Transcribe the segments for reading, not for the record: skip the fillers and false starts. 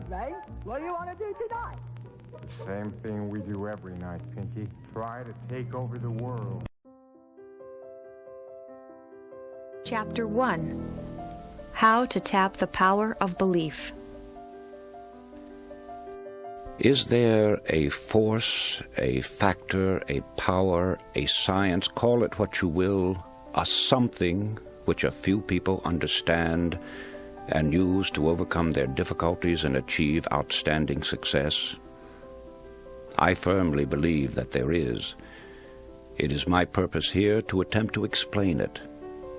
Ray. What do you want to do tonight? The same thing we do every night, Pinky. Try to take over the world. Chapter 1. How to Tap the Power of Belief. Is there a force, a factor, a power, a science, call it what you will, a something which a few people understand and use to overcome their difficulties and achieve outstanding success? I firmly believe that there is. It is my purpose here to attempt to explain it,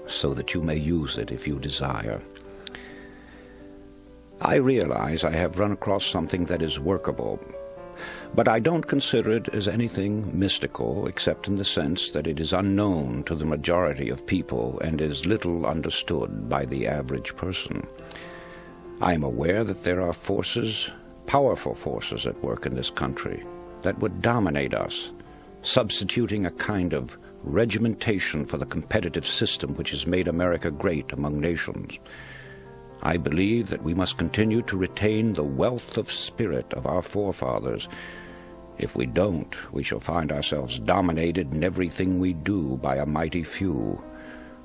so that you may use it if you desire. I realize I have run across something that is workable, but I don't consider it as anything mystical, except in the sense that it is unknown to the majority of people and is little understood by the average person. I am aware that there are forces, powerful forces at work in this country, that would dominate us, substituting a kind of regimentation for the competitive system which has made America great among nations. I believe that we must continue to retain the wealth of spirit of our forefathers. If we don't, we shall find ourselves dominated in everything we do by a mighty few.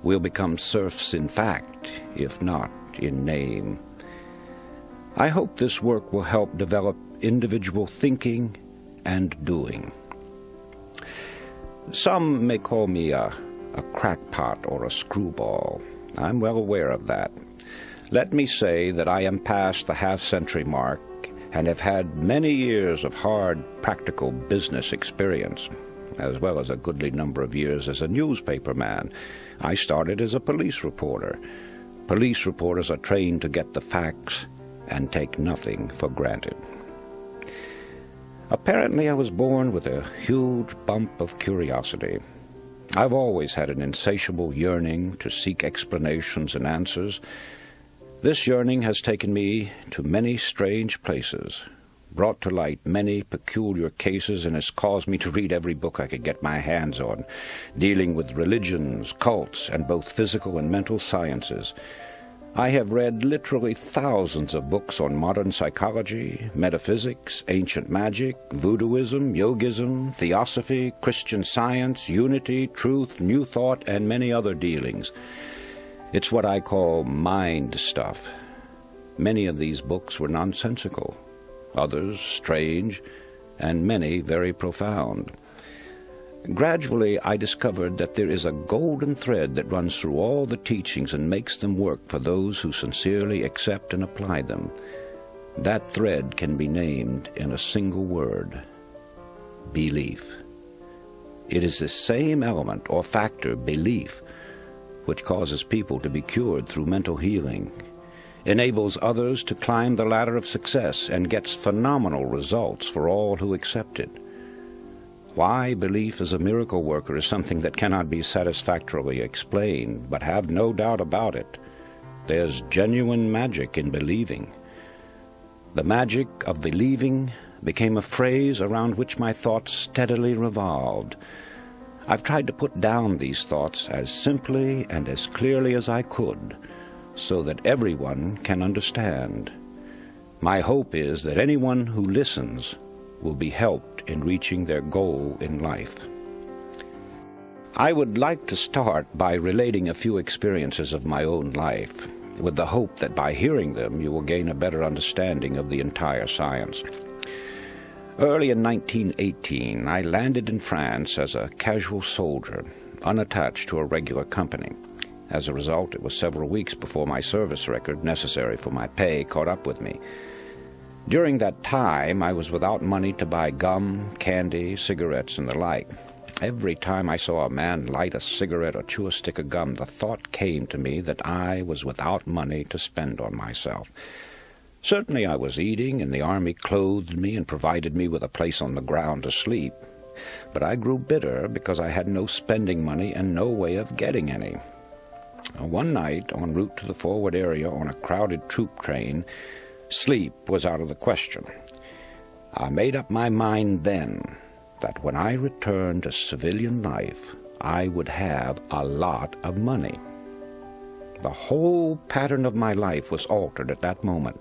We'll become serfs in fact, if not in name. I hope this work will help develop individual thinking and doing. Some may call me a crackpot or a screwball. I'm well aware of that. Let me say that I am past the half-century mark and have had many years of hard, practical business experience, as well as a goodly number of years as a newspaper man. I started as a police reporter. Police reporters are trained to get the facts and take nothing for granted. Apparently, I was born with a huge bump of curiosity. I've always had an insatiable yearning to seek explanations and answers. This yearning has taken me to many strange places, brought to light many peculiar cases, and has caused me to read every book I could get my hands on, dealing with religions, cults, and both physical and mental sciences. I have read literally thousands of books on modern psychology, metaphysics, ancient magic, voodooism, yogism, theosophy, Christian Science, unity, truth, new thought, and many other dealings. It's what I call mind stuff. Many of these books were nonsensical, others strange, and many very profound. Gradually, I discovered that there is a golden thread that runs through all the teachings and makes them work for those who sincerely accept and apply them. That thread can be named in a single word: belief. It is the same element or factor, belief, which causes people to be cured through mental healing, enables others to climb the ladder of success, and gets phenomenal results for all who accept it. Why belief is a miracle worker is something that cannot be satisfactorily explained, but have no doubt about it. There's genuine magic in believing. The magic of believing became a phrase around which my thoughts steadily revolved. I've tried to put down these thoughts as simply and as clearly as I could, so that everyone can understand. My hope is that anyone who listens will be helped in reaching their goal in life. I would like to start by relating a few experiences of my own life, with the hope that by hearing them you will gain a better understanding of the entire science. Early in 1918, I landed in France as a casual soldier, unattached to a regular company. As a result, it was several weeks before my service record, necessary for my pay, caught up with me. During that time, I was without money to buy gum, candy, cigarettes, and the like. Every time I saw a man light a cigarette or chew a stick of gum, the thought came to me that I was without money to spend on myself. Certainly I was eating, and the army clothed me and provided me with a place on the ground to sleep. But I grew bitter because I had no spending money and no way of getting any. One night, en route to the forward area on a crowded troop train, sleep was out of the question. I made up my mind then that when I returned to civilian life, I would have a lot of money. The whole pattern of my life was altered at that moment.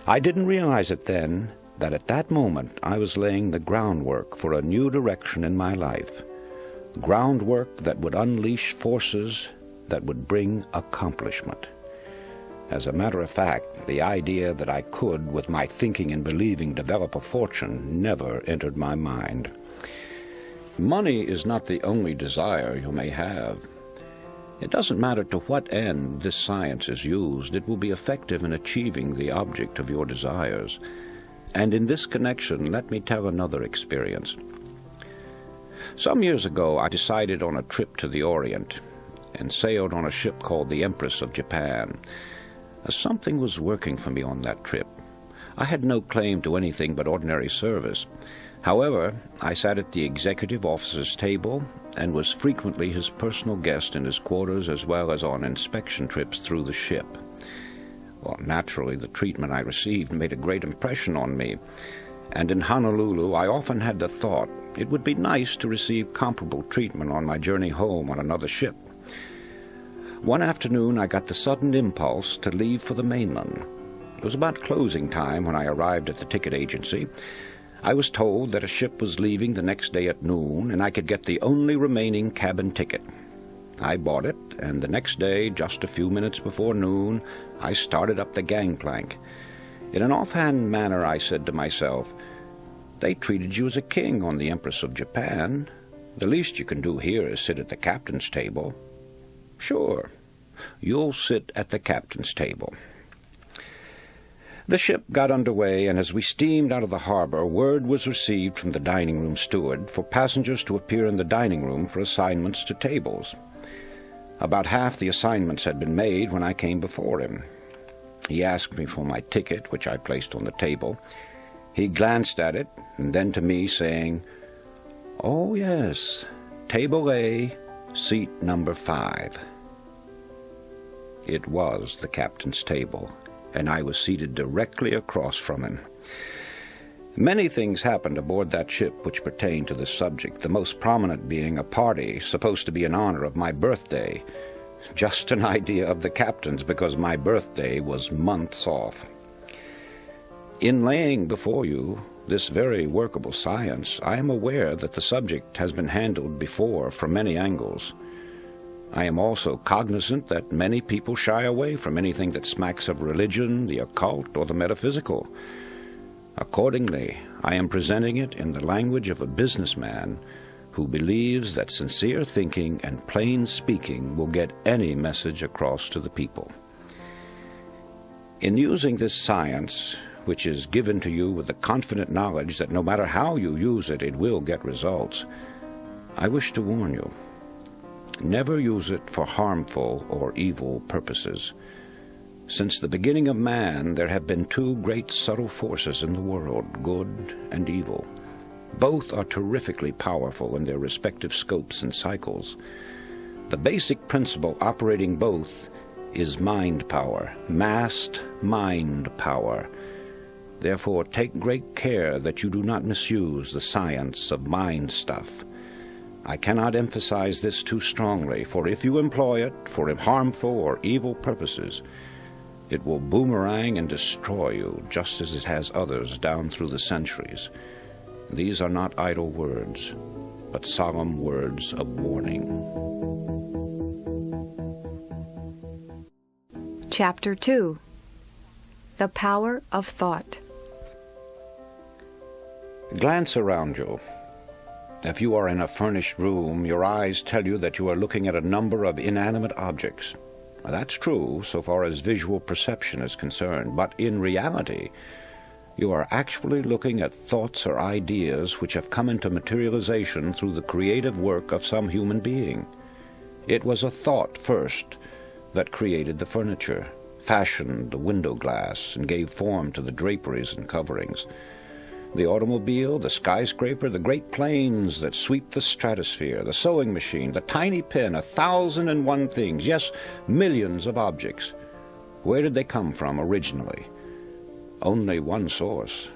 I didn't realize it then that at that moment I was laying the groundwork for a new direction in my life, groundwork that would unleash forces that would bring accomplishment. As a matter of fact, the idea that I could, with my thinking and believing, develop a fortune never entered my mind. Money is not the only desire you may have. It doesn't matter to what end this science is used, it will be effective in achieving the object of your desires. And in this connection, let me tell another experience. Some years ago, I decided on a trip to the Orient and sailed on a ship called the Empress of Japan. Something was working for me on that trip. I had no claim to anything but ordinary service. However, I sat at the executive officer's table and was frequently his personal guest in his quarters as well as on inspection trips through the ship. Well, naturally, the treatment I received made a great impression on me, and in Honolulu I often had the thought it would be nice to receive comparable treatment on my journey home on another ship. One afternoon I got the sudden impulse to leave for the mainland. It was about closing time when I arrived at the ticket agency. I was told that a ship was leaving the next day at noon, and I could get the only remaining cabin ticket. I bought it, and the next day, just a few minutes before noon, I started up the gangplank. In an offhand manner, I said to myself, "They treated you as a king on the Empress of Japan. The least you can do here is sit at the captain's table." "Sure, you'll sit at the captain's table." The ship got underway, and as we steamed out of the harbor, word was received from the dining room steward for passengers to appear in the dining room for assignments to tables. About half the assignments had been made when I came before him. He asked me for my ticket, which I placed on the table. He glanced at it, and then to me, saying, "Oh, yes, table A, seat number 5. It was the captain's table, and I was seated directly across from him. Many things happened aboard that ship which pertained to this subject, the most prominent being a party supposed to be in honor of my birthday. Just an idea of the captain's, because my birthday was months off. In laying before you this very workable science, I am aware that the subject has been handled before from many angles. I am also cognizant that many people shy away from anything that smacks of religion, the occult, or the metaphysical. Accordingly, I am presenting it in the language of a businessman who believes that sincere thinking and plain speaking will get any message across to the people. In using this science, which is given to you with the confident knowledge that no matter how you use it, it will get results, I wish to warn you. Never use it for harmful or evil purposes. Since the beginning of man, there have been two great subtle forces in the world, good and evil. Both are terrifically powerful in their respective scopes and cycles. The basic principle operating both is mind power, massed mind power. Therefore, take great care that you do not misuse the science of mind stuff. I cannot emphasize this too strongly, for if you employ it for harmful or evil purposes, it will boomerang and destroy you, just as it has others down through the centuries. These are not idle words, but solemn words of warning. Chapter 2. The Power of Thought. Glance around you. If you are in a furnished room, your eyes tell you that you are looking at a number of inanimate objects. That's true so far as visual perception is concerned, but in reality, you are actually looking at thoughts or ideas which have come into materialization through the creative work of some human being. It was a thought first that created the furniture, fashioned the window glass, and gave form to the draperies and coverings. The automobile, the skyscraper, the great planes that sweep the stratosphere, the sewing machine, the tiny pen, 1,001 things, yes, millions of objects. Where did they come from originally? Only one source.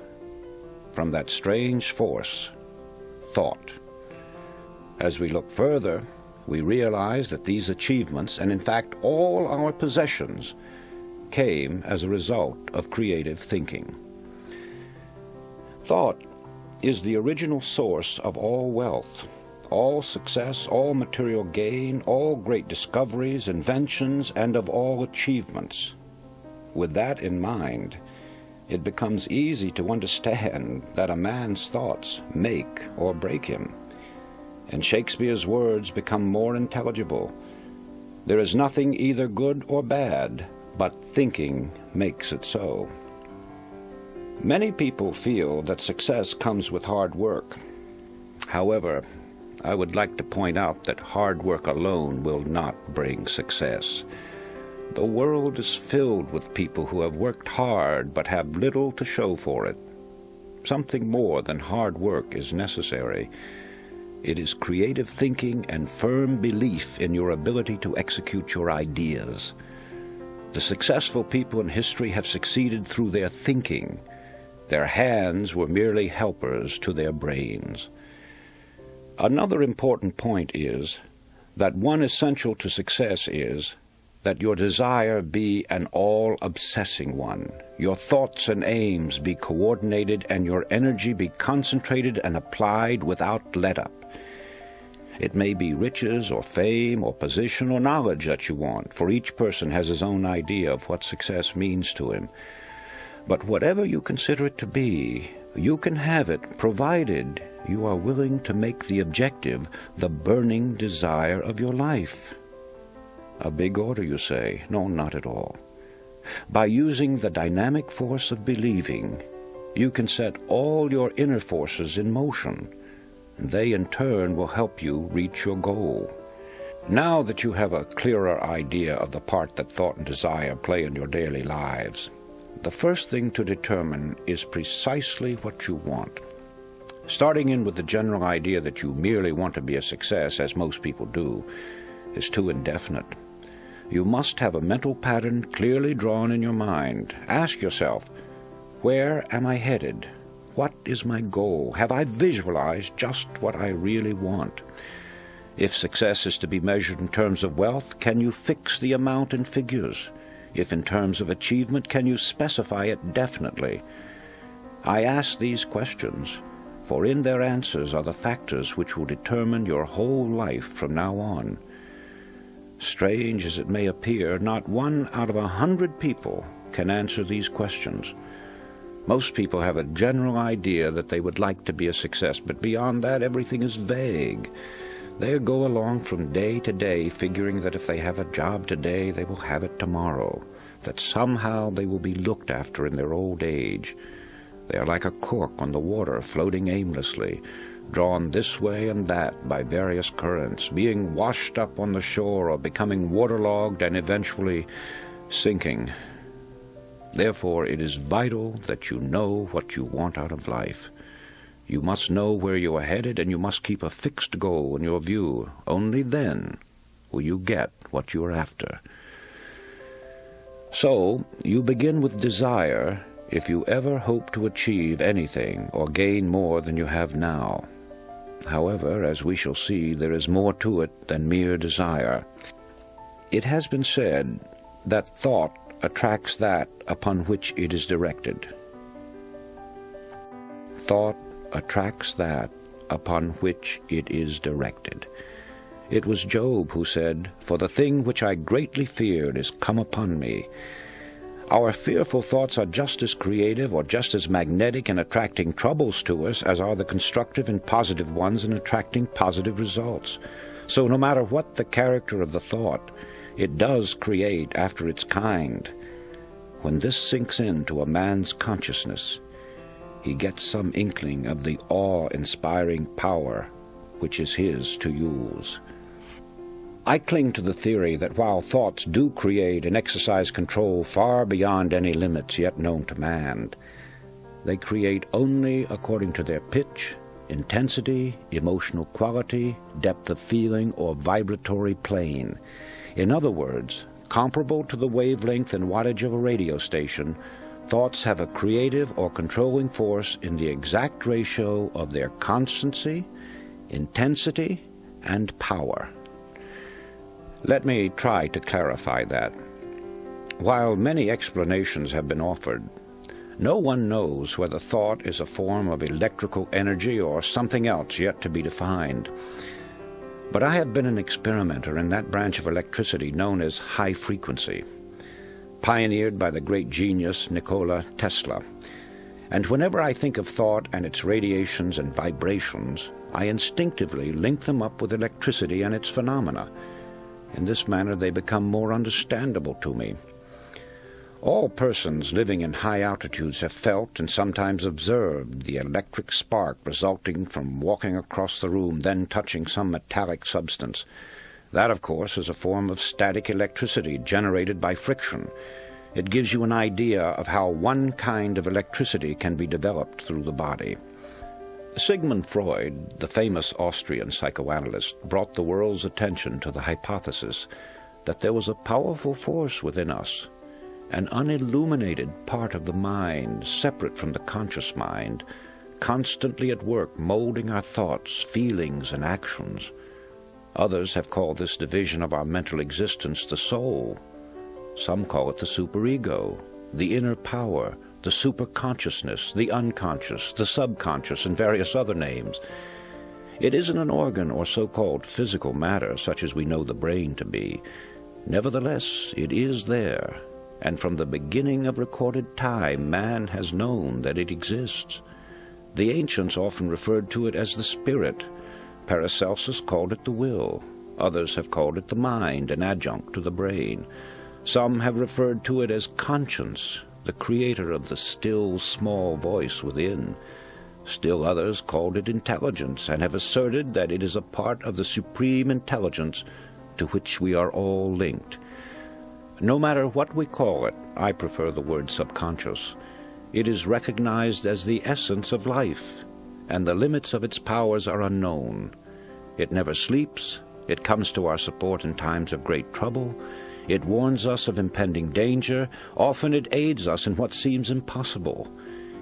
From that strange force, thought. As we look further, we realize that these achievements, and in fact all our possessions, came as a result of creative thinking. Thought is the original source of all wealth, all success, all material gain, all great discoveries, inventions, and of all achievements. With that in mind, it becomes easy to understand that a man's thoughts make or break him, and Shakespeare's words become more intelligible. There is nothing either good or bad, but thinking makes it so. Many people feel that success comes with hard work. However, I would like to point out that hard work alone will not bring success. The world is filled with people who have worked hard but have little to show for it. Something more than hard work is necessary. It is creative thinking and firm belief in your ability to execute your ideas. The successful people in history have succeeded through their thinking. Their hands were merely helpers to their brains. Another important point is that one essential to success is that your desire be an all-obsessing one, your thoughts and aims be coordinated, and your energy be concentrated and applied without let-up. It may be riches or fame or position or knowledge that you want, for each person has his own idea of what success means to him. But whatever you consider it to be, you can have it, provided you are willing to make the objective the burning desire of your life. A big order, you say? No, not at all. By using the dynamic force of believing, you can set all your inner forces in motion, and they in turn will help you reach your goal. Now that you have a clearer idea of the part that thought and desire play in your daily lives, the first thing to determine is precisely what you want. Starting in with the general idea that you merely want to be a success, as most people do, is too indefinite. You must have a mental pattern clearly drawn in your mind. Ask yourself, where am I headed? What is my goal? Have I visualized just what I really want? If success is to be measured in terms of wealth, can you fix the amount in figures? If in terms of achievement, can you specify it definitely? I ask these questions, for in their answers are the factors which will determine your whole life from now on. Strange as it may appear, not 1 out of 100 people can answer these questions. Most people have a general idea that they would like to be a success, but beyond that, everything is vague. They go along from day to day, figuring that if they have a job today, they will have it tomorrow, that somehow they will be looked after in their old age. They are like a cork on the water, floating aimlessly, drawn this way and that by various currents, being washed up on the shore or becoming waterlogged and eventually sinking. Therefore, it is vital that you know what you want out of life. You must know where you are headed, and you must keep a fixed goal in your view. Only then will you get what you are after. So, you begin with desire if you ever hope to achieve anything or gain more than you have now. However, as we shall see, there is more to it than mere desire. It has been said that thought attracts that upon which it is directed. Thought attracts that upon which it is directed. It was Job who said, "For the thing which I greatly feared is come upon me." Our fearful thoughts are just as creative or just as magnetic in attracting troubles to us as are the constructive and positive ones in attracting positive results. So no matter what the character of the thought, it does create after its kind. When this sinks into a man's consciousness, he gets some inkling of the awe-inspiring power which is his to use. I cling to the theory that while thoughts do create and exercise control far beyond any limits yet known to man, they create only according to their pitch, intensity, emotional quality, depth of feeling, or vibratory plane. In other words, comparable to the wavelength and wattage of a radio station, thoughts have a creative or controlling force in the exact ratio of their constancy, intensity, and power. Let me try to clarify that. While many explanations have been offered, no one knows whether thought is a form of electrical energy or something else yet to be defined. But I have been an experimenter in that branch of electricity known as high frequency, pioneered by the great genius Nikola Tesla. And whenever I think of thought and its radiations and vibrations, I instinctively link them up with electricity and its phenomena. In this manner they become more understandable to me. All persons living in high altitudes have felt and sometimes observed the electric spark resulting from walking across the room, then touching some metallic substance. That, of course, is a form of static electricity generated by friction. It gives you an idea of how one kind of electricity can be developed through the body. Sigmund Freud, the famous Austrian psychoanalyst, brought the world's attention to the hypothesis that there was a powerful force within us, an unilluminated part of the mind, separate from the conscious mind, constantly at work molding our thoughts, feelings, and actions. Others have called this division of our mental existence the soul. Some call it the superego, the inner power, the superconsciousness, the unconscious, the subconscious, and various other names. It isn't an organ or so-called physical matter such as we know the brain to be. Nevertheless, it is there, and from the beginning of recorded time, man has known that it exists. The ancients often referred to it as the spirit. Paracelsus called it the will. Others have called it the mind, an adjunct to the brain. Some have referred to it as conscience, the creator of the still, small voice within. Still others called it intelligence, and have asserted that it is a part of the supreme intelligence to which we are all linked. No matter what we call it, I prefer the word subconscious. It is recognized as the essence of life, and the limits of its powers are unknown. It never sleeps. It comes to our support in times of great trouble. It warns us of impending danger. Often it aids us in what seems impossible.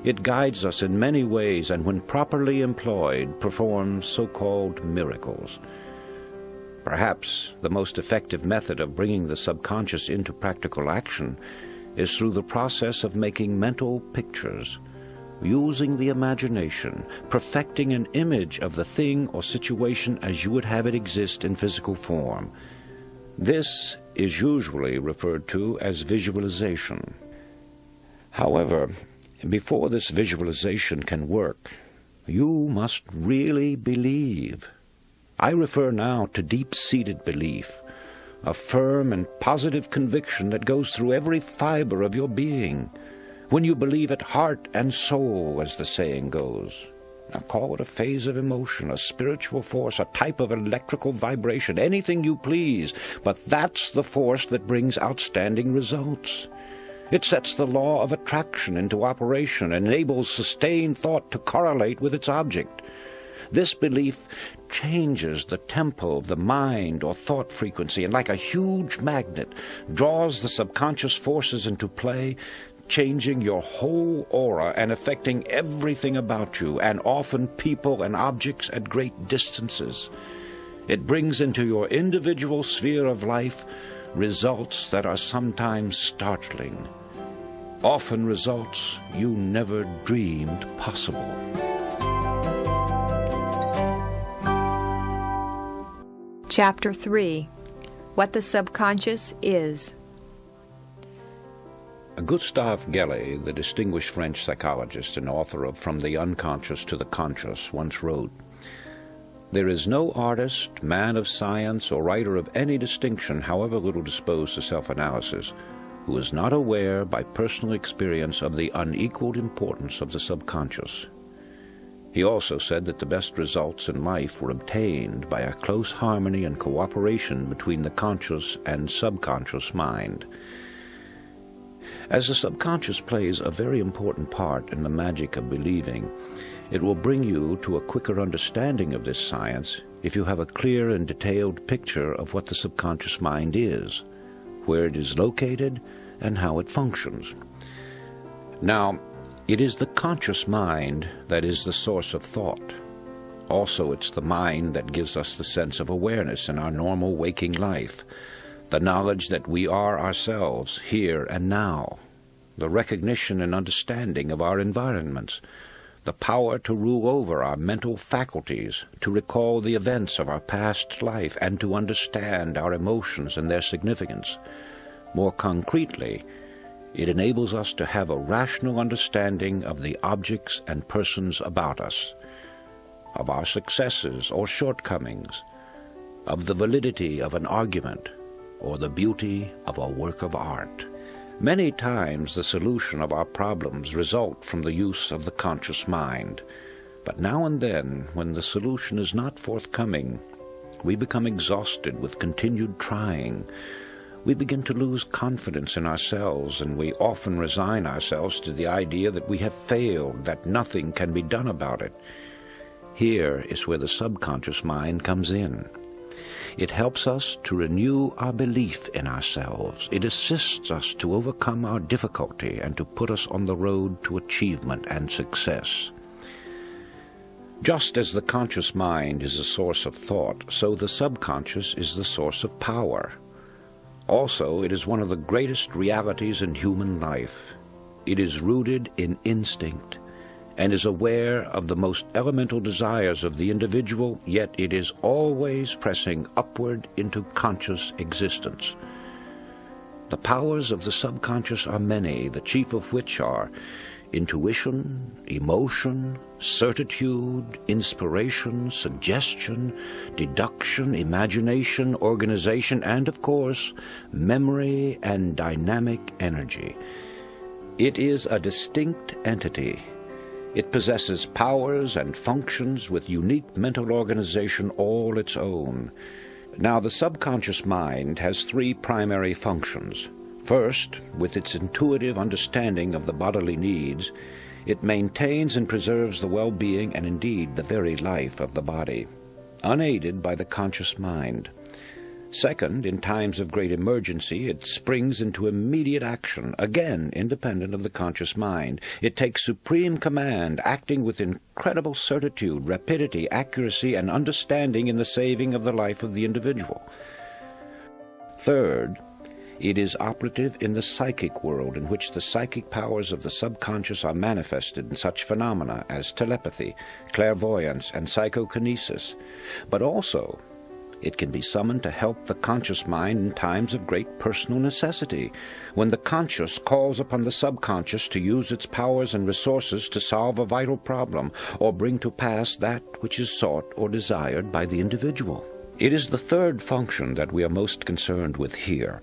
It guides us in many ways, and when properly employed, performs so-called miracles. Perhaps the most effective method of bringing the subconscious into practical action is through the process of making mental pictures, using the imagination, perfecting an image of the thing or situation as you would have it exist in physical form. This is usually referred to as visualization. However, before this visualization can work, you must really believe. I refer now to deep-seated belief, a firm and positive conviction that goes through every fiber of your being, when you believe it heart and soul, as the saying goes. Now call it a phase of emotion, a spiritual force, a type of electrical vibration, anything you please, but that's the force that brings outstanding results. It sets the law of attraction into operation and enables sustained thought to correlate with its object. This belief changes the tempo of the mind or thought frequency, and like a huge magnet, draws the subconscious forces into play, changing your whole aura and affecting everything about you, and often people and objects at great distances. It brings into your individual sphere of life results that are sometimes startling, often results you never dreamed possible. Chapter 3. What the Subconscious Is. Gustave Gellé, the distinguished French psychologist and author of From the Unconscious to the Conscious, once wrote, "There is no artist, man of science, or writer of any distinction, however little disposed to self-analysis, who is not aware by personal experience of the unequaled importance of the subconscious." He also said that the best results in life were obtained by a close harmony and cooperation between the conscious and subconscious mind. As the subconscious plays a very important part in the magic of believing, it will bring you to a quicker understanding of this science if you have a clear and detailed picture of what the subconscious mind is, where it is located, and how it functions. Now, it is the conscious mind that is the source of thought. Also, it's the mind that gives us the sense of awareness in our normal waking life. the knowledge that we are ourselves here and now, the recognition and understanding of our environments, the power to rule over our mental faculties, to recall the events of our past life, and to understand our emotions and their significance. More concretely, it enables us to have a rational understanding of the objects and persons about us, of our successes or shortcomings, of the validity of an argument, or the beauty of a work of art. Many times the solution of our problems result from the use of the conscious mind, but now and then, when the solution is not forthcoming, we become exhausted with continued trying. We begin to lose confidence in ourselves, and we often resign ourselves to the idea that we have failed, that nothing can be done about it. Here is where the subconscious mind comes in. It helps us to renew our belief in ourselves. It assists us to overcome our difficulty and to put us on the road to achievement and success. Just as the conscious mind is a source of thought, so the subconscious is the source of power. Also, it is one of the greatest realities in human life. It is rooted in instinct and is aware of the most elemental desires of the individual, yet it is always pressing upward into conscious existence. The powers of the subconscious are many, the chief of which are intuition, emotion, certitude, inspiration, suggestion, deduction, imagination, organization, and, of course, memory and dynamic energy. It is a distinct entity. It possesses powers and functions with unique mental organization all its own. Now, the subconscious mind has three primary functions. First, with its intuitive understanding of the bodily needs, it maintains and preserves the well-being and indeed the very life of the body, unaided by the conscious mind. Second, in times of great emergency, it springs into immediate action, again independent of the conscious mind. It takes supreme command, acting with incredible certitude, rapidity, accuracy, and understanding in the saving of the life of the individual. Third, it is operative in the psychic world, in which the psychic powers of the subconscious are manifested in such phenomena as telepathy, clairvoyance, and psychokinesis. But also, it can be summoned to help the conscious mind in times of great personal necessity, when the conscious calls upon the subconscious to use its powers and resources to solve a vital problem or bring to pass that which is sought or desired by the individual. It is the third function that we are most concerned with here.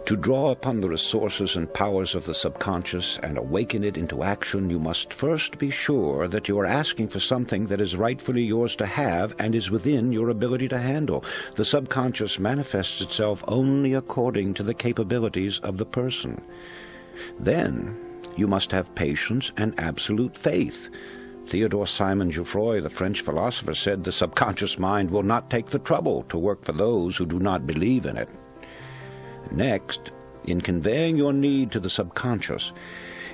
To draw upon the resources and powers of the subconscious and awaken it into action, you must first be sure that you are asking for something that is rightfully yours to have and is within your ability to handle. The subconscious manifests itself only according to the capabilities of the person. Then you must have patience and absolute faith. Theodore Sigmund Freud, the French philosopher, said the subconscious mind will not take the trouble to work for those who do not believe in it. Next, in conveying your need to the subconscious,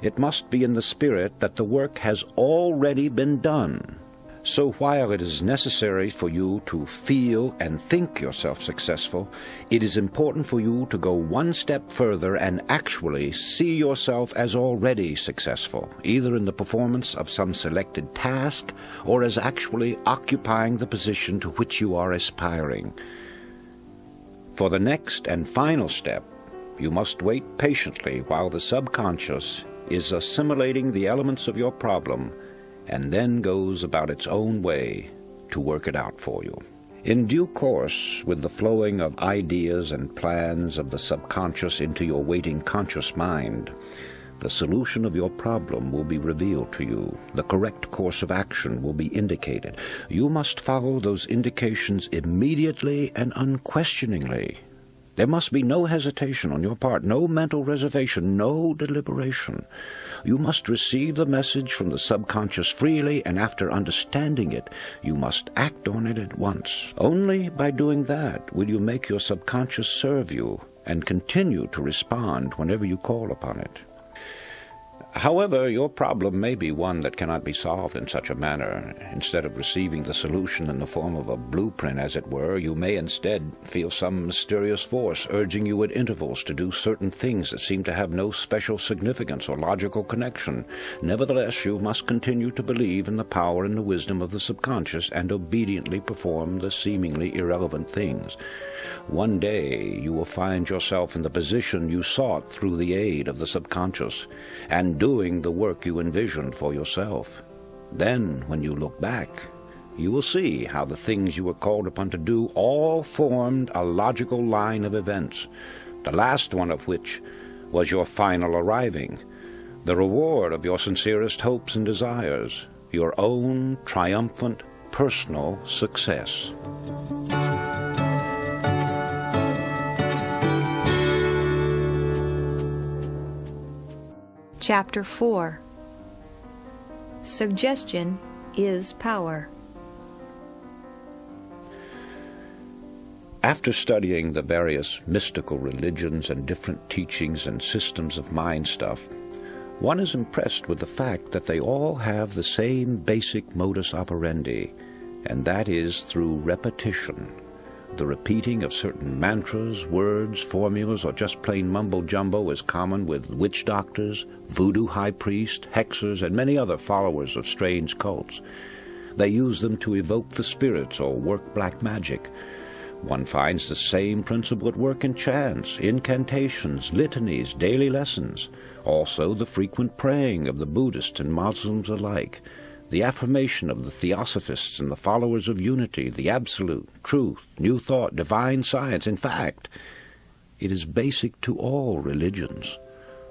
it must be in the spirit that the work has already been done. So while it is necessary for you to feel and think yourself successful, it is important for you to go one step further and actually see yourself as already successful, either in the performance of some selected task or as actually occupying the position to which you are aspiring. For the next and final step, you must wait patiently while the subconscious is assimilating the elements of your problem and then goes about its own way to work it out for you. In due course, with the flowing of ideas and plans of the subconscious into your waiting conscious mind, the solution of your problem will be revealed to you. The correct course of action will be indicated. You must follow those indications immediately and unquestioningly. There must be no hesitation on your part, no mental reservation, no deliberation. You must receive the message from the subconscious freely, and after understanding it, you must act on it at once. Only by doing that will you make your subconscious serve you and continue to respond whenever you call upon it. However, your problem may be one that cannot be solved in such a manner. Instead of receiving the solution in the form of a blueprint, as it were, you may instead feel some mysterious force urging you at intervals to do certain things that seem to have no special significance or logical connection. Nevertheless, you must continue to believe in the power and the wisdom of the subconscious and obediently perform the seemingly irrelevant things. One day you will find yourself in the position you sought through the aid of the subconscious, and doing the work you envisioned for yourself. Then, when you look back, you will see how the things you were called upon to do all formed a logical line of events, the last one of which was your final arriving, the reward of your sincerest hopes and desires, your own triumphant personal success. Chapter 4. Suggestion is power. After studying the various mystical religions and different teachings and systems of mind stuff, one is impressed with the fact that they all have the same basic modus operandi, and that is through repetition. The repeating of certain mantras, words, formulas, or just plain mumbo-jumbo is common with witch doctors, voodoo high priests, hexers, and many other followers of strange cults. They use them to evoke the spirits or work black magic. One finds the same principle at work in chants, incantations, litanies, daily lessons. Also the frequent praying of the Buddhists and Muslims alike, the affirmation of the Theosophists and the followers of unity, the absolute, truth, new thought, divine science. In fact, it is basic to all religions,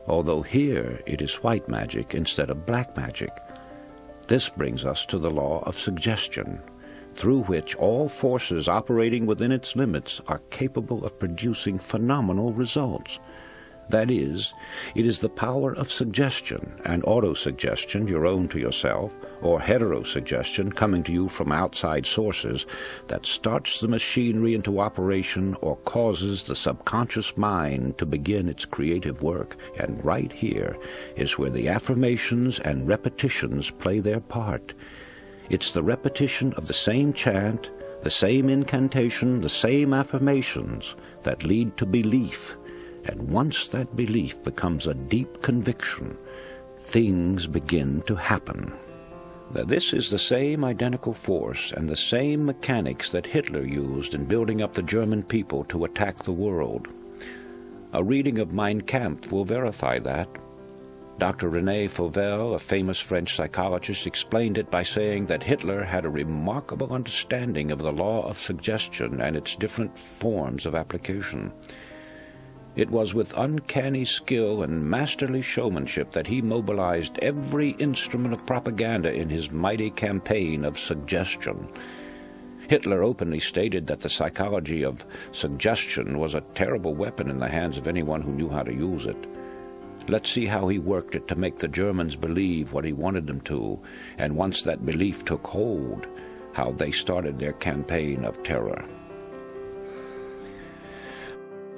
although here it is white magic instead of black magic. This brings us to the law of suggestion, through which all forces operating within its limits are capable of producing phenomenal results. That is, it is the power of suggestion and autosuggestion, your own to yourself, or heterosuggestion coming to you from outside sources, that starts the machinery into operation or causes the subconscious mind to begin its creative work. And right here is where the affirmations and repetitions play their part. It's the repetition of the same chant, the same incantation, the same affirmations that lead to belief. And once that belief becomes a deep conviction, things begin to happen. Now, this is the same identical force and the same mechanics that Hitler used in building up the German people to attack the world. A reading of Mein Kampf will verify that. Dr. René Fauvel, a famous French psychologist, explained it by saying that Hitler had a remarkable understanding of the law of suggestion and its different forms of application. It was with uncanny skill and masterly showmanship that he mobilized every instrument of propaganda in his mighty campaign of suggestion. Hitler openly stated that the psychology of suggestion was a terrible weapon in the hands of anyone who knew how to use it. Let's see how he worked it to make the Germans believe what he wanted them to, and once that belief took hold, how they started their campaign of terror.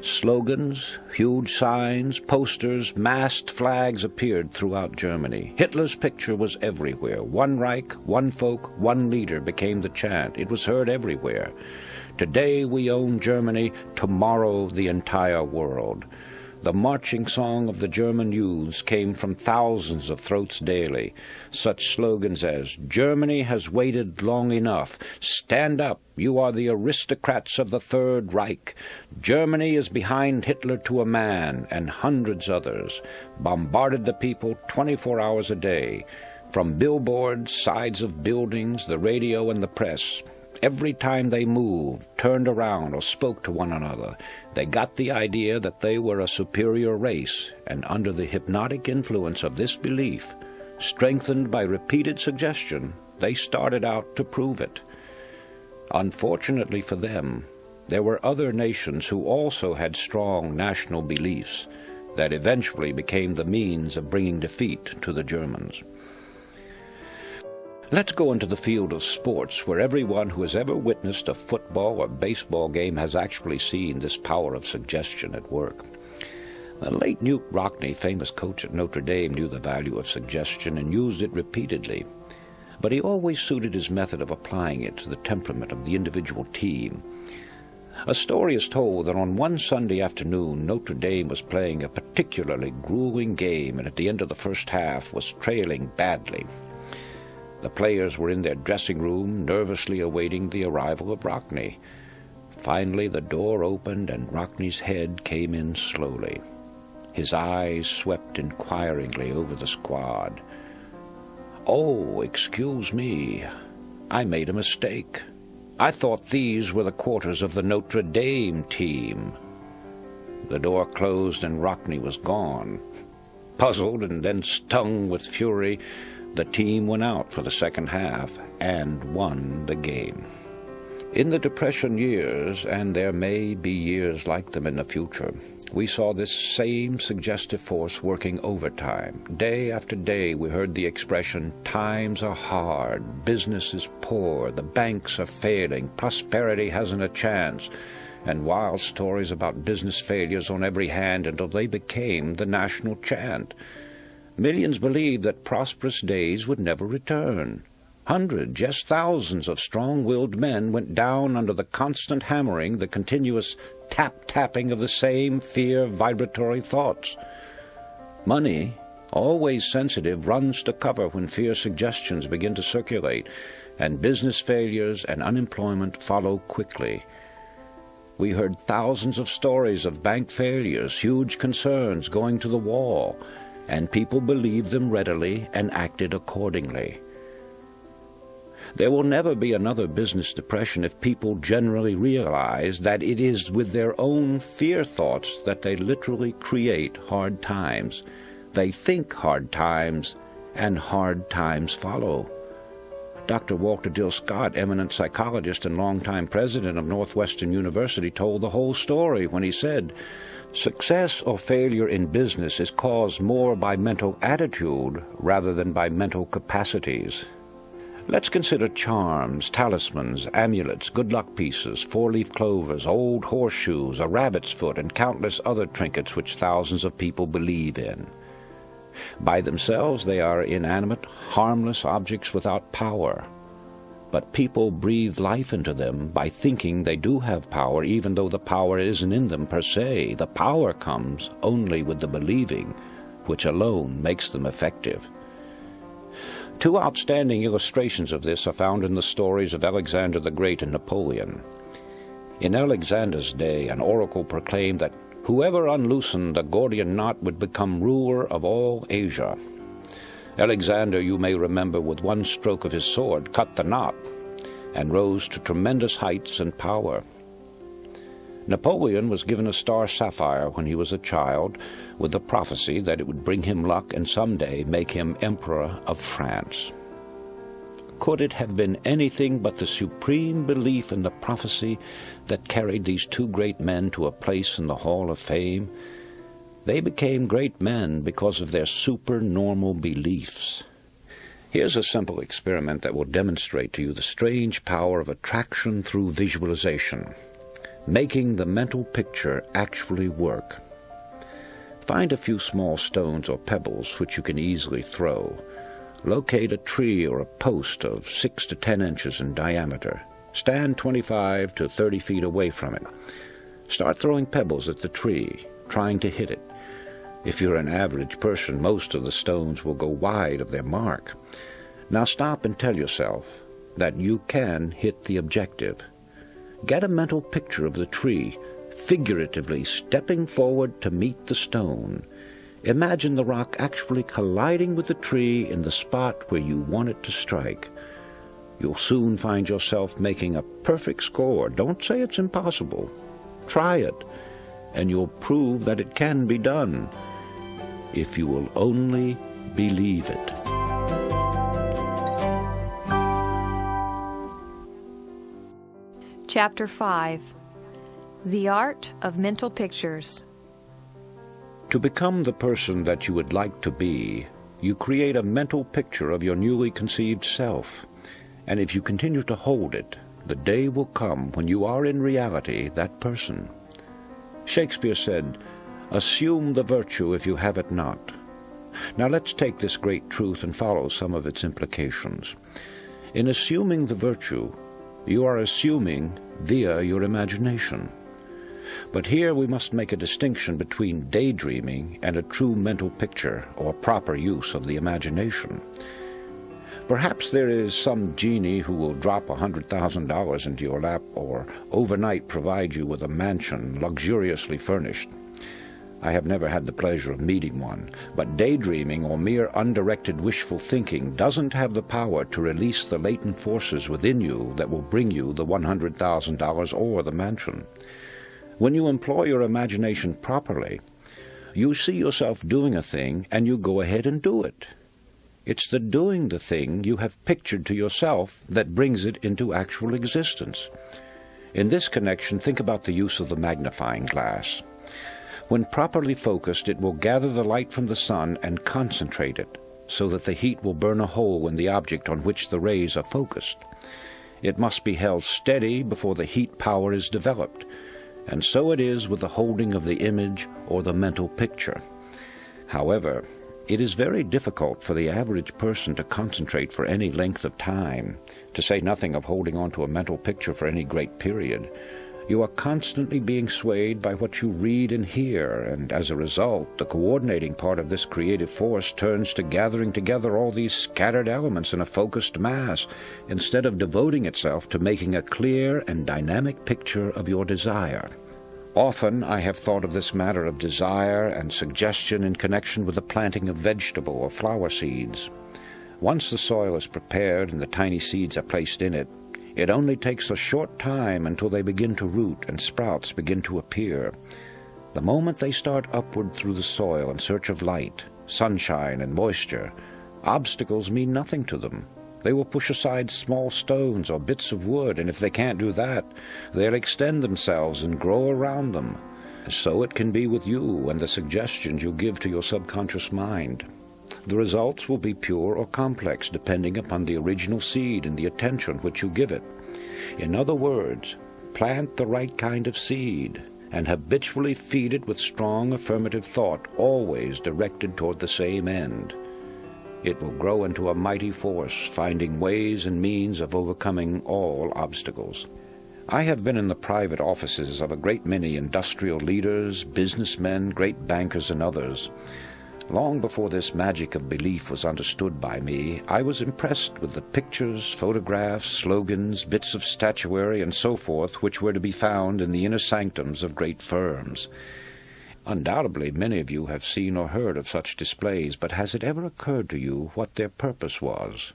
Slogans, huge signs, posters, mast flags appeared throughout Germany. Hitler's picture was everywhere. One Reich, one folk, one leader became the chant. It was heard everywhere. Today we own Germany, tomorrow the entire world. The marching song of the German youths came from thousands of throats daily. Such slogans as, "Germany has waited long enough," "Stand up, you are the aristocrats of the Third Reich," "Germany is behind Hitler to a man," and hundreds others, bombarded the people 24 hours a day. From billboards, sides of buildings, the radio and the press. Every time they moved, turned around, or spoke to one another, they got the idea that they were a superior race, and under the hypnotic influence of this belief, strengthened by repeated suggestion, they started out to prove it. Unfortunately for them, there were other nations who also had strong national beliefs that eventually became the means of bringing defeat to the Germans. Let's go into the field of sports, where everyone who has ever witnessed a football or baseball game has actually seen this power of suggestion at work. The late Newt Rockne, famous coach at Notre Dame, knew the value of suggestion and used it repeatedly. But he always suited his method of applying it to the temperament of the individual team. A story is told that on one Sunday afternoon, Notre Dame was playing a particularly grueling game and at the end of the first half was trailing badly. The players were in their dressing room, nervously awaiting the arrival of Rockne. Finally, the door opened and Rockne's head came in slowly. His eyes swept inquiringly over the squad. "Oh, excuse me. I made a mistake. I thought these were the quarters of the Notre Dame team." The door closed and Rockne was gone. Puzzled and then stung with fury, the team went out for the second half and won the game. In the Depression years, and there may be years like them in the future, we saw this same suggestive force working overtime. Day after day we heard the expression, "Times are hard, business is poor, the banks are failing, prosperity hasn't a chance," and wild stories about business failures on every hand until they became the national chant. Millions believed that prosperous days would never return. Hundreds, yes, thousands of strong-willed men went down under the constant hammering, the continuous tap-tapping of the same fear-vibratory thoughts. Money, always sensitive, runs to cover when fear suggestions begin to circulate, and business failures and unemployment follow quickly. We heard thousands of stories of bank failures, huge concerns going to the wall, and people believed them readily and acted accordingly. There will never be another business depression if people generally realize that it is with their own fear thoughts that they literally create hard times. They think hard times, and hard times follow. Dr. Walter Dill Scott, eminent psychologist and longtime president of Northwestern University, told the whole story when he said, "Success or failure in business is caused more by mental attitude rather than by mental capacities." Let's consider charms, talismans, amulets, good luck pieces, four-leaf clovers, old horseshoes, a rabbit's foot, and countless other trinkets which thousands of people believe in. By themselves they are inanimate, harmless objects without power. But people breathe life into them by thinking they do have power, even though the power isn't in them per se. The power comes only with the believing, which alone makes them effective. Two outstanding illustrations of this are found in the stories of Alexander the Great and Napoleon. In Alexander's day, an oracle proclaimed that whoever unloosened the Gordian knot would become ruler of all Asia. Alexander, you may remember, with one stroke of his sword, cut the knot and rose to tremendous heights and power. Napoleon was given a star sapphire when he was a child, with the prophecy that it would bring him luck and someday make him Emperor of France. Could it have been anything but the supreme belief in the prophecy that carried these two great men to a place in the Hall of Fame? They became great men because of their supernormal beliefs. Here's a simple experiment that will demonstrate to you the strange power of attraction through visualization, making the mental picture actually work. Find a few small stones or pebbles which you can easily throw. Locate a tree or a post of 6 to 10 inches in diameter. Stand 25 to 30 feet away from it. Start throwing pebbles at the tree, trying to hit it. If you're an average person, most of the stones will go wide of their mark. Now stop and tell yourself that you can hit the objective. Get a mental picture of the tree, figuratively stepping forward to meet the stone. Imagine the rock actually colliding with the tree in the spot where you want it to strike. You'll soon find yourself making a perfect score. Don't say it's impossible. Try it, and you'll prove that it can be done, if you will only believe it. Chapter 5. The Art of Mental Pictures. To become the person that you would like to be, you create a mental picture of your newly conceived self, and if you continue to hold it, the day will come when you are in reality that person. Shakespeare said, Assume the virtue if you have it not. Now let's take this great truth and follow some of its implications. In assuming the virtue, you are assuming via your imagination. But here we must make a distinction between daydreaming and a true mental picture or proper use of the imagination. Perhaps there is some genie who will drop $100,000 into your lap or overnight provide you with a mansion luxuriously furnished. I have never had the pleasure of meeting one, but daydreaming or mere undirected wishful thinking doesn't have the power to release the latent forces within you that will bring you the $100,000 or the mansion. When you employ your imagination properly, you see yourself doing a thing and you go ahead and do it. It's the doing the thing you have pictured to yourself that brings it into actual existence. In this connection, think about the use of the magnifying glass. When properly focused, it will gather the light from the sun and concentrate it, so that the heat will burn a hole in the object on which the rays are focused. It must be held steady before the heat power is developed, and so it is with the holding of the image or the mental picture. However, it is very difficult for the average person to concentrate for any length of time, to say nothing of holding on to a mental picture for any great period. You are constantly being swayed by what you read and hear, and as a result, the coordinating part of this creative force turns to gathering together all these scattered elements in a focused mass, instead of devoting itself to making a clear and dynamic picture of your desire. Often I have thought of this matter of desire and suggestion in connection with the planting of vegetable or flower seeds. Once the soil is prepared and the tiny seeds are placed in it, it only takes a short time until they begin to root and sprouts begin to appear. The moment they start upward through the soil in search of light, sunshine, and moisture, obstacles mean nothing to them. They will push aside small stones or bits of wood, and if they can't do that, they'll extend themselves and grow around them. So it can be with you and the suggestions you give to your subconscious mind. The results will be pure or complex, depending upon the original seed and the attention which you give it. In other words, plant the right kind of seed, and habitually feed it with strong affirmative thought, always directed toward the same end. It will grow into a mighty force, finding ways and means of overcoming all obstacles. I have been in the private offices of a great many industrial leaders, businessmen, great bankers, and others. Long before this magic of belief was understood by me, I was impressed with the pictures, photographs, slogans, bits of statuary, and so forth which were to be found in the inner sanctums of great firms. Undoubtedly, many of you have seen or heard of such displays, but has it ever occurred to you what their purpose was?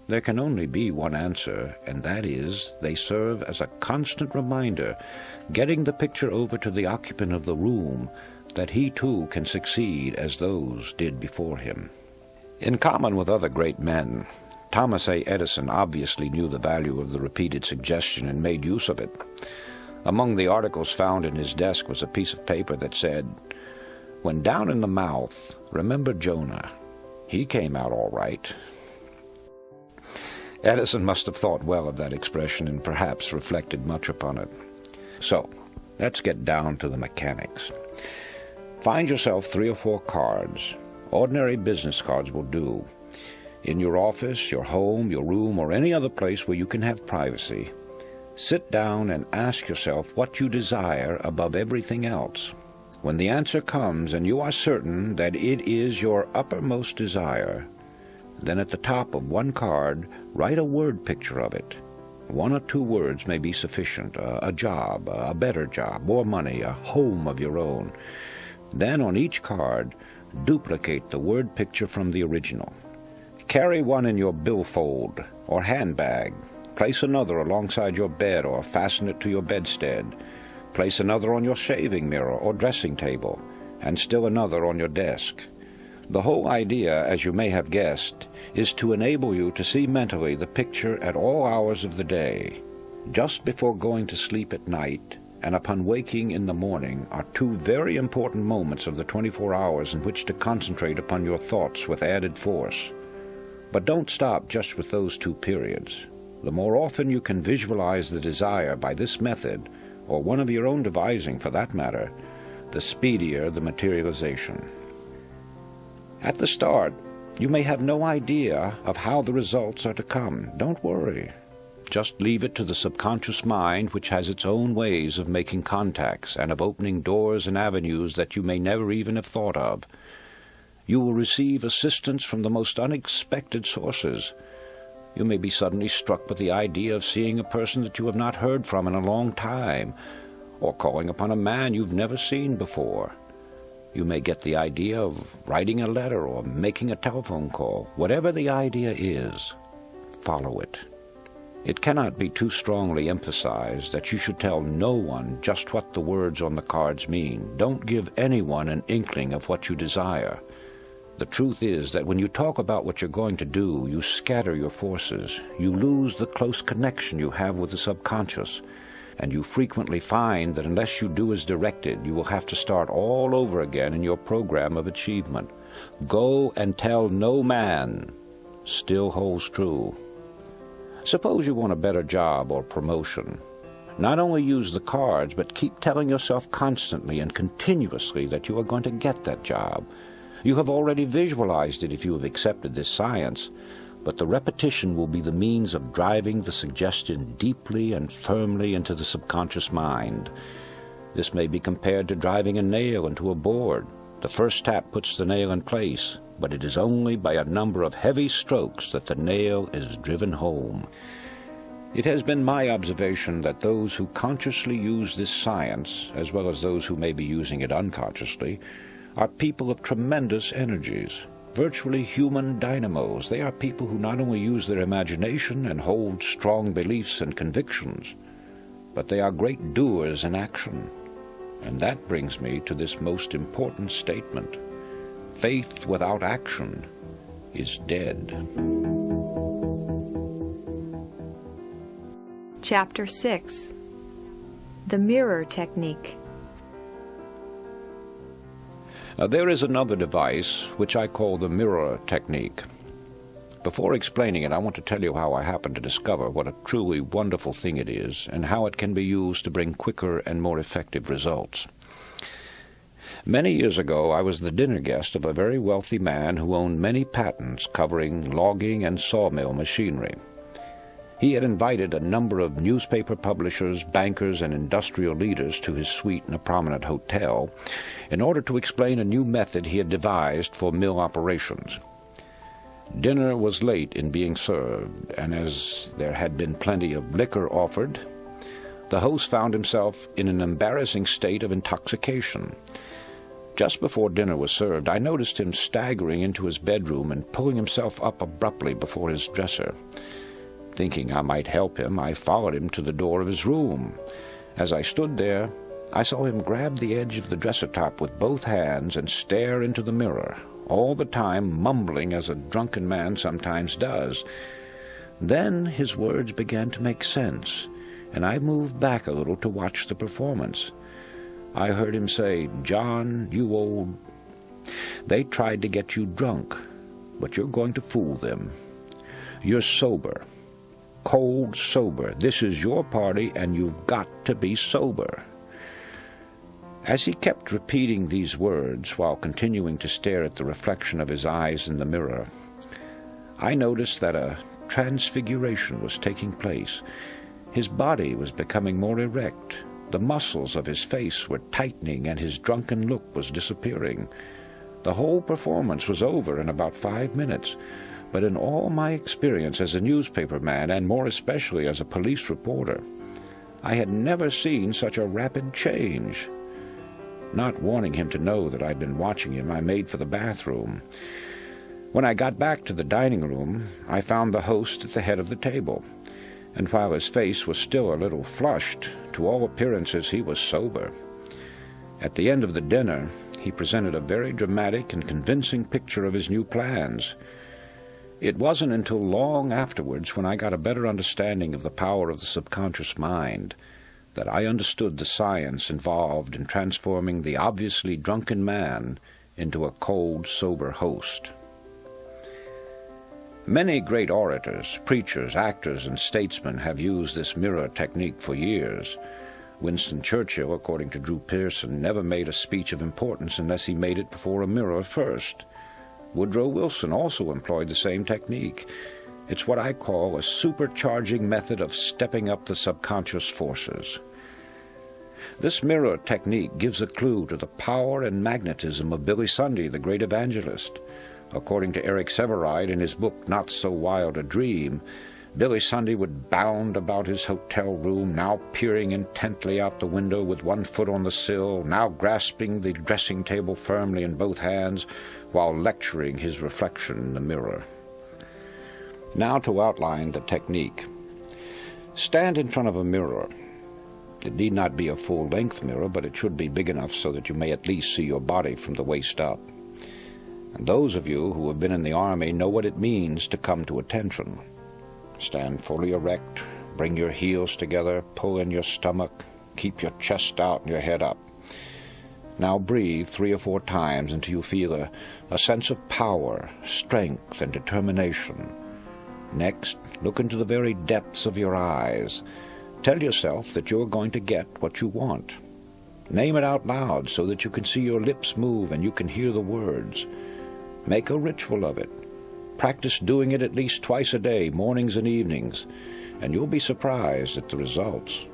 There can only be one answer, and that is, they serve as a constant reminder, getting the picture over to the occupant of the room, that he too can succeed as those did before him. In common with other great men, Thomas A. Edison obviously knew the value of the repeated suggestion and made use of it. Among the articles found in his desk was a piece of paper that said, "When down in the mouth, remember Jonah. He came out all right." Edison must have thought well of that expression and perhaps reflected much upon it. So, let's get down to the mechanics. Find yourself 3 or 4 cards. Ordinary business cards will do. In your office, your home, your room, or any other place where you can have privacy, sit down and ask yourself what you desire above everything else. When the answer comes and you are certain that it is your uppermost desire, then at the top of one card, write a word picture of it. 1 or 2 words may be sufficient. A job, a better job, more money, a home of your own. Then on each card, duplicate the word picture from the original. Carry one in your billfold or handbag. Place another alongside your bed or fasten it to your bedstead. Place another on your shaving mirror or dressing table, and still another on your desk. The whole idea, as you may have guessed, is to enable you to see mentally the picture at all hours of the day. Just before going to sleep at night and upon waking in the morning are 2 very important moments of the 24 hours in which to concentrate upon your thoughts with added force. But don't stop just with those 2 periods. The more often you can visualize the desire by this method, or one of your own devising for that matter, the speedier the materialization. At the start, you may have no idea of how the results are to come. Don't worry. Just leave it to the subconscious mind, which has its own ways of making contacts and of opening doors and avenues that you may never even have thought of. You will receive assistance from the most unexpected sources. You may be suddenly struck with the idea of seeing a person that you have not heard from in a long time, or calling upon a man you've never seen before. You may get the idea of writing a letter or making a telephone call. Whatever the idea is, follow it. It cannot be too strongly emphasized that you should tell no one just what the words on the cards mean. Don't give anyone an inkling of what you desire. The truth is that when you talk about what you're going to do, you scatter your forces. You lose the close connection you have with the subconscious, and you frequently find that unless you do as directed, you will have to start all over again in your program of achievement. Go and tell no man still holds true. Suppose you want a better job or promotion. Not only use the cards, but keep telling yourself constantly and continuously that you are going to get that job. You have already visualized it if you have accepted this science, but the repetition will be the means of driving the suggestion deeply and firmly into the subconscious mind. This may be compared to driving a nail into a board. The first tap puts the nail in place, but it is only by a number of heavy strokes that the nail is driven home. It has been my observation that those who consciously use this science, as well as those who may be using it unconsciously, are people of tremendous energies, virtually human dynamos. They are people who not only use their imagination and hold strong beliefs and convictions, but they are great doers in action. And that brings me to this most important statement. Faith without action is dead. Chapter 6. The Mirror Technique. There is another device which I call the mirror technique. Before explaining it, I want to tell you how I happened to discover what a truly wonderful thing it is and how it can be used to bring quicker and more effective results. Many years ago, I was the dinner guest of a very wealthy man who owned many patents covering logging and sawmill machinery. He had invited a number of newspaper publishers, bankers, and industrial leaders to his suite in a prominent hotel in order to explain a new method he had devised for mill operations. Dinner was late in being served, and as there had been plenty of liquor offered, the host found himself in an embarrassing state of intoxication. Just before dinner was served, I noticed him staggering into his bedroom and pulling himself up abruptly before his dresser. Thinking I might help him, I followed him to the door of his room. As I stood there, I saw him grab the edge of the dresser top with both hands and stare into the mirror, all the time mumbling as a drunken man sometimes does. Then his words began to make sense, and I moved back a little to watch the performance. I heard him say, "John, you old... They tried to get you drunk, but you're going to fool them. You're sober. Cold sober. This is your party, and you've got to be sober." As he kept repeating these words while continuing to stare at the reflection of his eyes in the mirror, I noticed that a transfiguration was taking place. His body was becoming more erect. The muscles of his face were tightening, and his drunken look was disappearing. The whole performance was over in about 5 minutes, but in all my experience as a newspaper man, and more especially as a police reporter, I had never seen such a rapid change. Not wanting him to know that I'd been watching him, I made for the bathroom. When I got back to the dining room, I found the host at the head of the table, and while his face was still a little flushed, to all appearances he was sober. At the end of the dinner, he presented a very dramatic and convincing picture of his new plans. It wasn't until long afterwards, when I got a better understanding of the power of the subconscious mind, that I understood the science involved in transforming the obviously drunken man into a cold, sober host. Many great orators, preachers, actors, and statesmen have used this mirror technique for years. Winston Churchill, according to Drew Pearson, never made a speech of importance unless he made it before a mirror first. Woodrow Wilson also employed the same technique. It's what I call a supercharging method of stepping up the subconscious forces. This mirror technique gives a clue to the power and magnetism of Billy Sunday, the great evangelist. According to Eric Sevareid in his book Not So Wild a Dream, Billy Sunday would bound about his hotel room, now peering intently out the window with one foot on the sill, now grasping the dressing table firmly in both hands, while lecturing his reflection in the mirror. Now to outline the technique. Stand in front of a mirror. It need not be a full-length mirror, but it should be big enough so that you may at least see your body from the waist up. And those of you who have been in the Army know what it means to come to attention. Stand fully erect, bring your heels together, pull in your stomach, keep your chest out and your head up. Now breathe 3 or 4 times until you feel a sense of power, strength, and determination. Next, look into the very depths of your eyes. Tell yourself that you're going to get what you want. Name it out loud so that you can see your lips move and you can hear the words. Make a ritual of it. Practice doing it at least twice a day, mornings and evenings, and you'll be surprised at the results.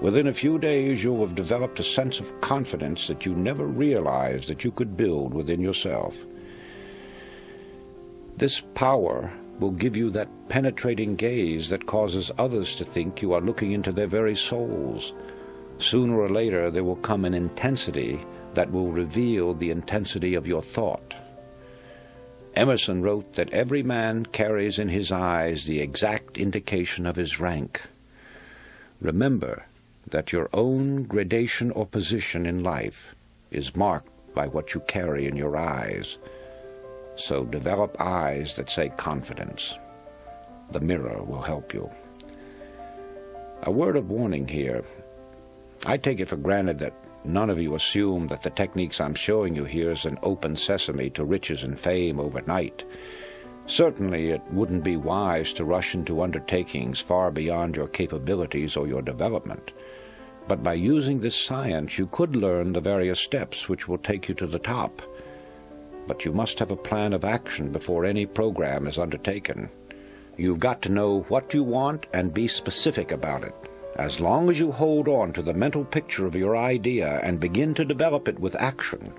Within a few days, you'll have developed a sense of confidence that you never realized that you could build within yourself. This power will give you that penetrating gaze that causes others to think you are looking into their very souls. Sooner or later, there will come an intensity that will reveal the intensity of your thought. Emerson wrote that every man carries in his eyes the exact indication of his rank. Remember that your own gradation or position in life is marked by what you carry in your eyes. So develop eyes that say confidence. The mirror will help you. A word of warning here. I take it for granted that none of you assume that the techniques I'm showing you here is an open sesame to riches and fame overnight. Certainly it wouldn't be wise to rush into undertakings far beyond your capabilities or your development. But by using this science, you could learn the various steps which will take you to the top. But you must have a plan of action before any program is undertaken. You've got to know what you want and be specific about it. As long as you hold on to the mental picture of your idea and begin to develop it with action,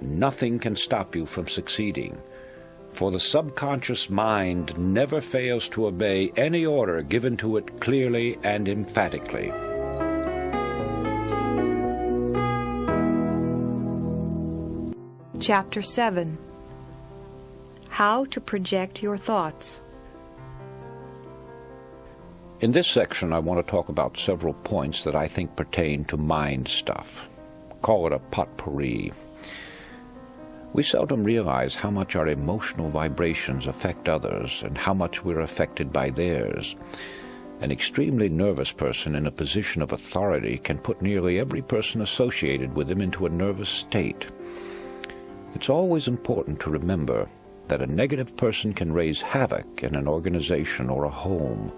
nothing can stop you from succeeding. For the subconscious mind never fails to obey any order given to it clearly and emphatically. Chapter 7. How to project your thoughts. In this section, I want to talk about several points that I think pertain to mind stuff. Call it a potpourri. We seldom realize how much our emotional vibrations affect others and how much we're affected by theirs. An extremely nervous person in a position of authority can put nearly every person associated with him into a nervous state. It's always important to remember that a negative person can raise havoc in an organization or a home.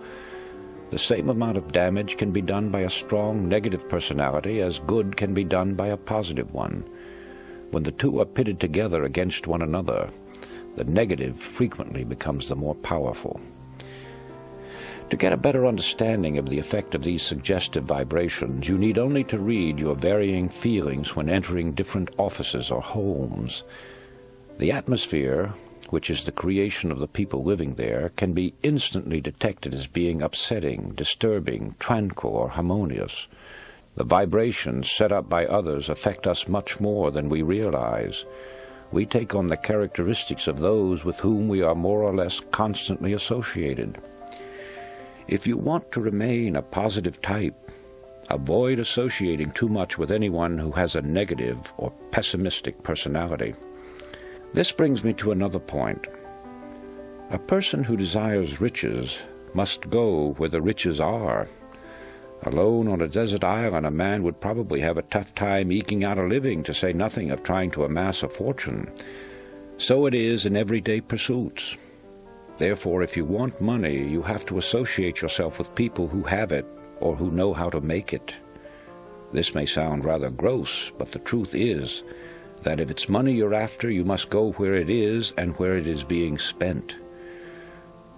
The same amount of damage can be done by a strong negative personality as good can be done by a positive one. When the two are pitted together against one another, the negative frequently becomes the more powerful. To get a better understanding of the effect of these suggestive vibrations, you need only to read your varying feelings when entering different offices or homes. The atmosphere, which is the creation of the people living there, can be instantly detected as being upsetting, disturbing, tranquil, or harmonious. The vibrations set up by others affect us much more than we realize. We take on the characteristics of those with whom we are more or less constantly associated. If you want to remain a positive type, avoid associating too much with anyone who has a negative or pessimistic personality. This brings me to another point. A person who desires riches must go where the riches are. Alone on a desert island, a man would probably have a tough time eking out a living, to say nothing of trying to amass a fortune. So it is in everyday pursuits. Therefore, if you want money, you have to associate yourself with people who have it or who know how to make it. This may sound rather gross, but the truth is that if it's money you're after, you must go where it is and where it is being spent.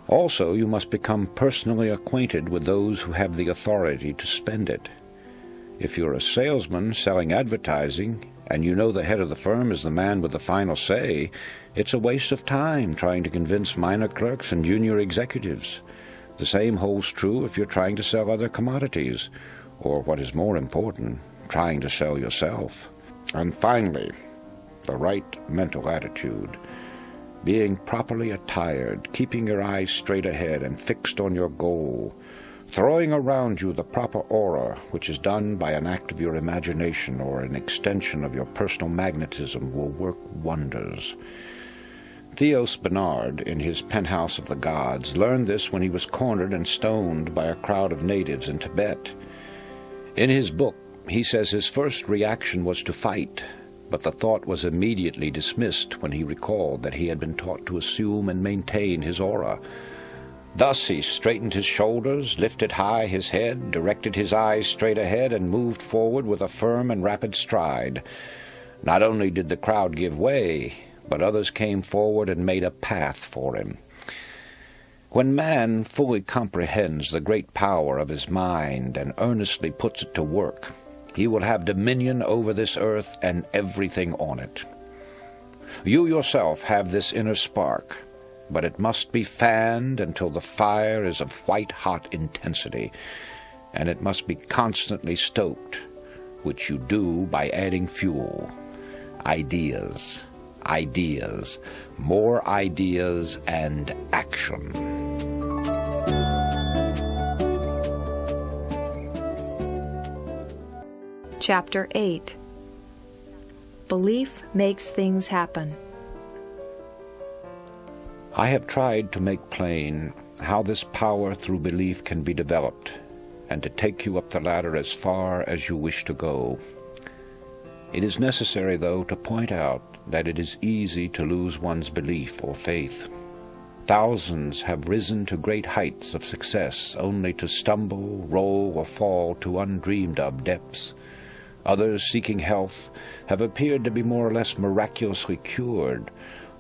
Also, you must become personally acquainted with those who have the authority to spend it. If you're a salesman selling advertising, and you know the head of the firm is the man with the final say, it's a waste of time trying to convince minor clerks and junior executives. The same holds true if you're trying to sell other commodities, or what is more important, trying to sell yourself. And finally, the right mental attitude. Being properly attired, keeping your eyes straight ahead and fixed on your goal, throwing around you the proper aura, which is done by an act of your imagination or an extension of your personal magnetism, will work wonders. Theos Bernard, in his Penthouse of the Gods, learned this when he was cornered and stoned by a crowd of natives in Tibet. In his book, he says his first reaction was to fight, but the thought was immediately dismissed when he recalled that he had been taught to assume and maintain his aura. Thus he straightened his shoulders, lifted high his head, directed his eyes straight ahead, and moved forward with a firm and rapid stride. Not only did the crowd give way, but others came forward and made a path for him. When man fully comprehends the great power of his mind and earnestly puts it to work, he will have dominion over this earth and everything on it. You yourself have this inner spark, but it must be fanned until the fire is of white-hot intensity, and it must be constantly stoked, which you do by adding fuel. Ideas, ideas, more ideas, and action. Chapter 8. Belief makes things happen. I have tried to make plain how this power through belief can be developed, and to take you up the ladder as far as you wish to go. It is necessary, though, to point out that it is easy to lose one's belief or faith. Thousands have risen to great heights of success only to stumble, roll, or fall to undreamed-of depths. Others, seeking health, have appeared to be more or less miraculously cured,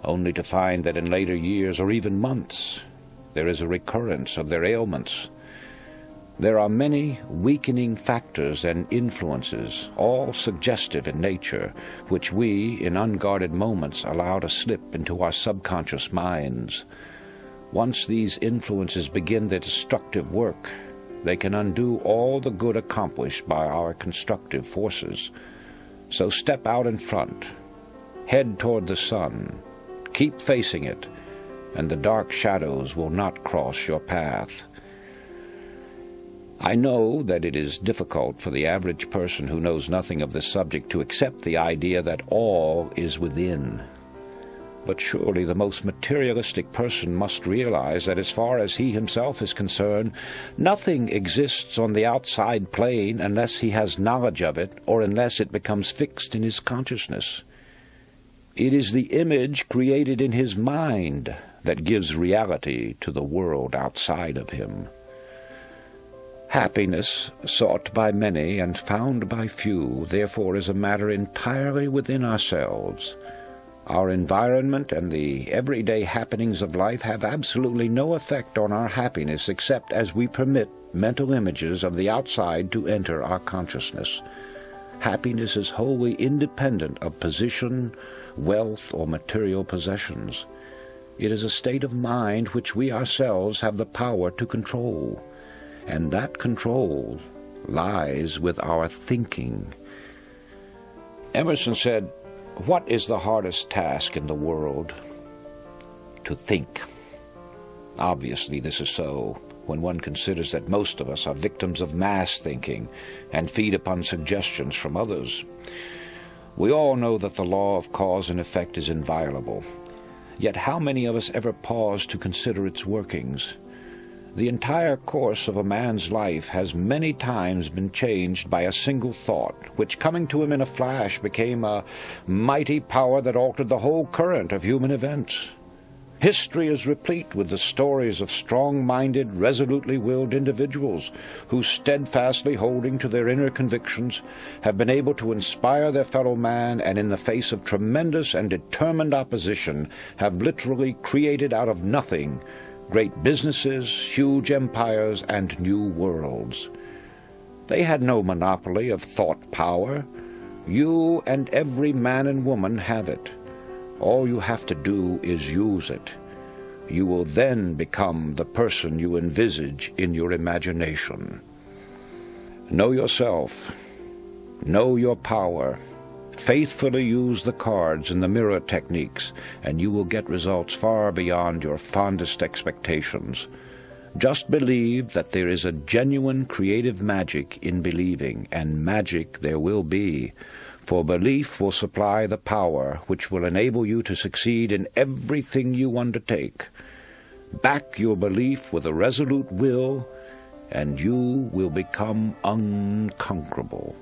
only to find that in later years or even months there is a recurrence of their ailments. There are many weakening factors and influences, all suggestive in nature, which we, in unguarded moments, allow to slip into our subconscious minds. Once these influences begin their destructive work, they can undo all the good accomplished by our constructive forces. So step out in front, head toward the sun, keep facing it, and the dark shadows will not cross your path. I know that it is difficult for the average person who knows nothing of this subject to accept the idea that all is within. But surely the most materialistic person must realize that as far as he himself is concerned, nothing exists on the outside plane unless he has knowledge of it or unless it becomes fixed in his consciousness. It is the image created in his mind that gives reality to the world outside of him. Happiness, sought by many and found by few, therefore is a matter entirely within ourselves. Our environment and the everyday happenings of life have absolutely no effect on our happiness except as we permit mental images of the outside to enter our consciousness. Happiness is wholly independent of position, wealth, or material possessions. It is a state of mind which we ourselves have the power to control, and that control lies with our thinking. Emerson said, "What is the hardest task in the world? To think." Obviously this is so, when one considers that most of us are victims of mass thinking and feed upon suggestions from others. We all know that the law of cause and effect is inviolable. Yet how many of us ever pause to consider its workings? The entire course of a man's life has many times been changed by a single thought, which coming to him in a flash became a mighty power that altered the whole current of human events. History is replete with the stories of strong-minded, resolutely willed individuals who, steadfastly holding to their inner convictions, have been able to inspire their fellow man and in the face of tremendous and determined opposition have literally created out of nothing great businesses, huge empires, and new worlds. They had no monopoly of thought power. You and every man and woman have it. All you have to do is use it. You will then become the person you envisage in your imagination. Know yourself. Know your power. Faithfully use the cards and the mirror techniques, and you will get results far beyond your fondest expectations. Just believe that there is a genuine creative magic in believing, and magic there will be. For belief will supply the power which will enable you to succeed in everything you undertake. Back your belief with a resolute will, and you will become unconquerable.